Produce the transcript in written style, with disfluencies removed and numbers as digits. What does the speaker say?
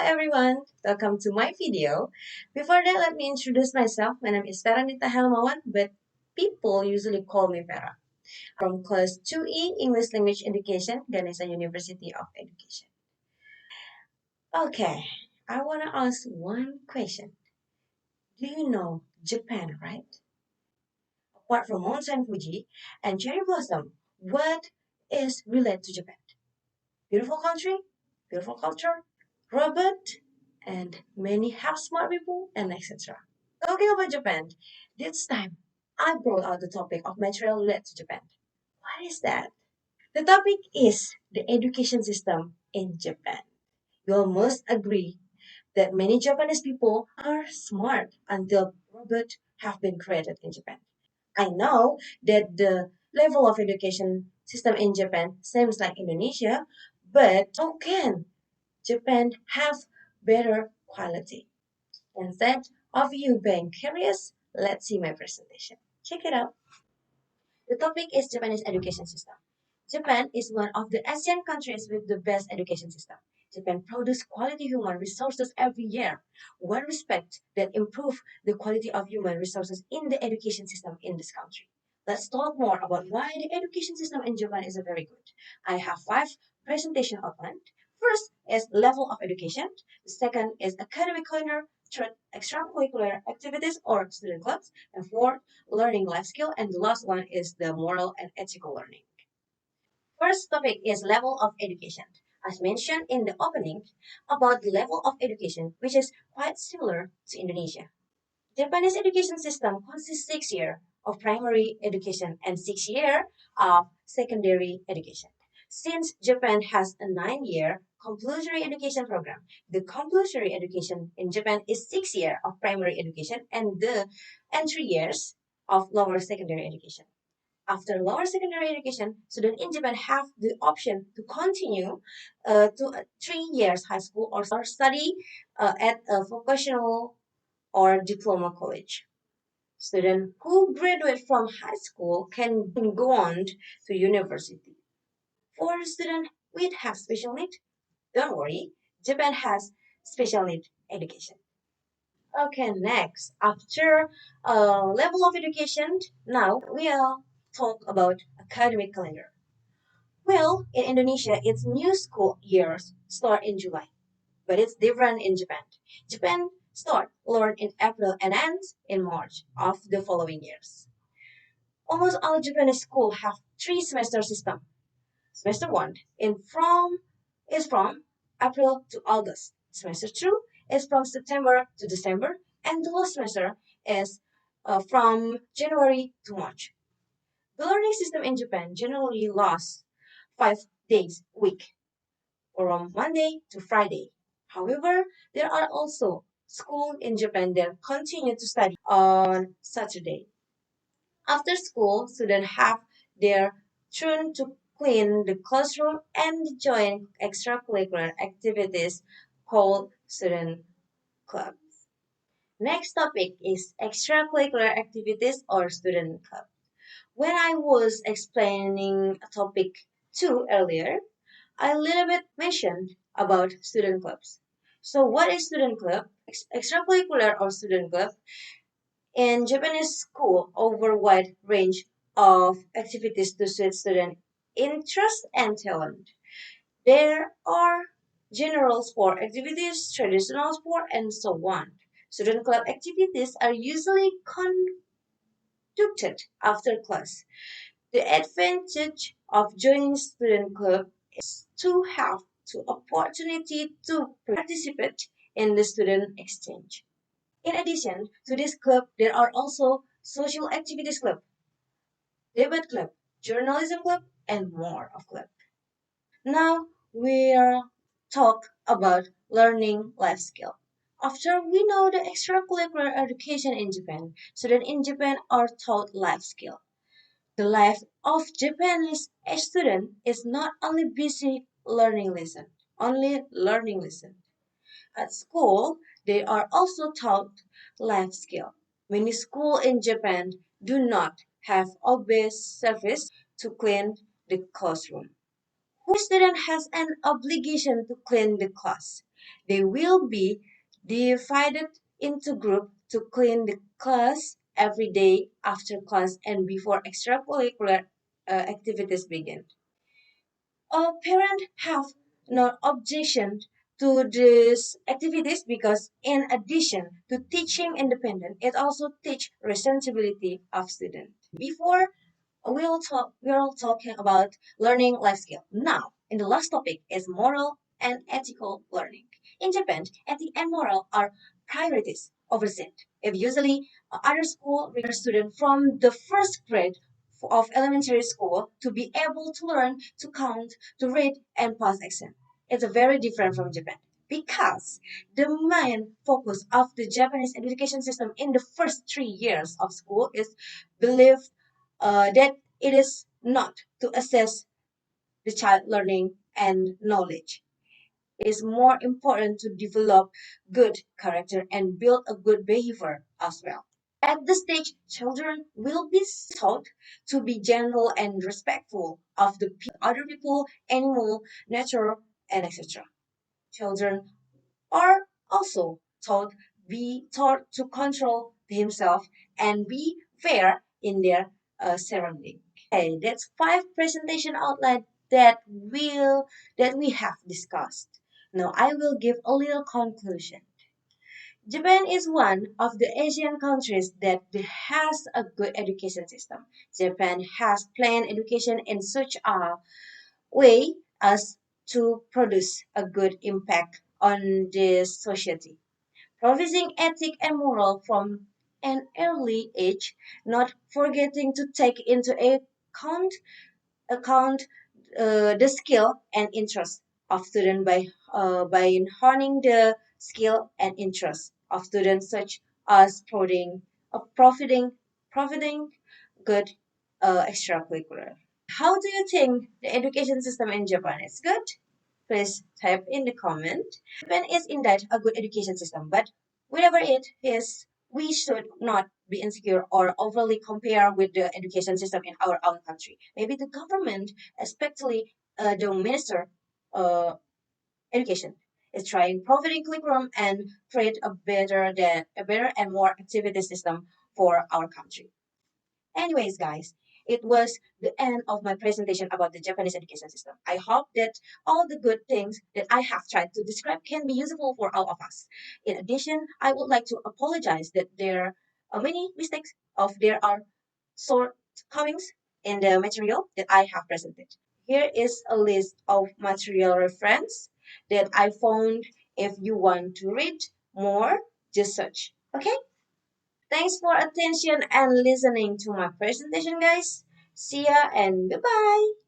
everyone, welcome to my video. Before that, let me introduce myself. My name is Veranita Helmawan, but people usually call me Vera. From class 2E English Language Education, Ganesha University of Education. Okay, I want to ask one question. Do you know Japan, right? Apart from Mount Fuji and cherry blossom, what is related to Japan? Beautiful country, beautiful culture, robot, and many have smart people, and etc. Talking about Japan, this time I brought out the topic of material related to Japan. What is that? The topic is the education system in Japan. You must agree that many Japanese people are smart until robots have been created in Japan. I know that the level of education system in Japan seems like Indonesia, but how can Japan have better quality? Instead of you being curious, let's see my presentation. Check it out. The topic is Japanese education system. Japan is one of the Asian countries with the best education system. Japan produces quality human resources every year. One respect that improve the quality of human resources in the education system in this country. Let's talk more about why the education system in Japan is very good. I have 5 presentation outlined. First is level of education. The second is academic calendar. Third, extracurricular activities or student clubs. And fourth, learning life skill. And the last one is the moral and ethical learning. First topic is level of education. As mentioned in the opening, about the level of education, which is quite similar to Indonesia. Japanese education system consists 6 years of primary education and 6 years of secondary education. Since Japan has a 9 year compulsory education program, the compulsory education in Japan is 6 years of primary education and 3 years of lower secondary education. After lower secondary education, students in Japan have the option to continue to 3 years high school or study at a vocational or diploma college. Students who graduate from high school can go on to university. For students with have special need, don't worry, Japan has special need education. Okay, next, after level of education, now we'll talk about academic calendar. Well, in Indonesia, its new school years start in July, but it's different in Japan. Japan start learn in April and ends in March of the following years. Almost all Japanese schools have 3 semester system. Semester 1 is from April to August. Semester 2 is from September to December, and the last semester is from January to March. The learning system in Japan generally lasts 5 days a week, from Monday to Friday. However, there are also schools in Japan that continue to study on Saturday. After school, students have their turn to clean the classroom and join extracurricular activities called student club. Next topic is extracurricular activities or student club. When I was explaining topic 2 earlier, I little bit mentioned about student clubs. So what is student club? Extracurricular or student club in Japanese school offer wide range of activities to suit student interest and talent. There are general sport activities, traditional sport, and so on. Student club activities are usually conducted after class. The advantage of joining student club is to have the opportunity to participate in the student exchange. In addition to this club, there are also social activities club, debate club, journalism club, and more of club. Now we'll talk about learning life skill. After we know the extracurricular education in Japan, students in Japan are taught life skill. The life of Japanese student is not only busy learning lesson. At school, they are also taught life skill. Many schools in Japan do not have obvious service to clean the classroom. Who student has an obligation to clean the class? They will be divided into groups to clean the class every day after class and before extracurricular activities begin. Parents have no objection to these activities because in addition to teaching independence, it also teach responsibility of students. Before we're all talking about learning life skill. Now, in the last topic is moral and ethical learning. In Japan, ethic and moral are priorities overseen. If usually other school require students from the first grade of elementary school to be able to learn to count, to read, and pass exam. It's very different from Japan because the main focus of the Japanese education system in the first 3 years of school is believed that it is not to assess the child learning and knowledge. It is more important to develop good character and build a good behavior as well. At this stage, children will be taught to be gentle and respectful of the other people, animal, nature, and etc. Children are also taught to control himself and be fair in their surrounding. Okay, that's five presentation outline that we have discussed. Now I will give a little conclusion. Japan is one of the Asian countries that has a good education system. Japan has planned education in such a way as to produce a good impact on the society. Provising ethic and moral from an early age, not forgetting to take into account the skill and interest of students by honing the skill and interest of students such as providing good extracurricular. How do you think the education system in Japan is good? Please type in the comment. Japan is indeed a good education system, but whatever it is, we should not be insecure or overly compare with the education system in our own country. Maybe the government, especially the minister uh, education, is trying providing curriculum and create a better and more activity system for our country. Anyways, guys, it was the end of my presentation about the Japanese education system. I hope that all the good things that I have tried to describe can be useful for all of us. In addition, I would like to apologize that there are many mistakes of there are shortcomings in the material that I have presented. Here is a list of material reference that I found. If you want to read more, just search. Okay? Thanks for attention and listening to my presentation, guys. See ya and goodbye.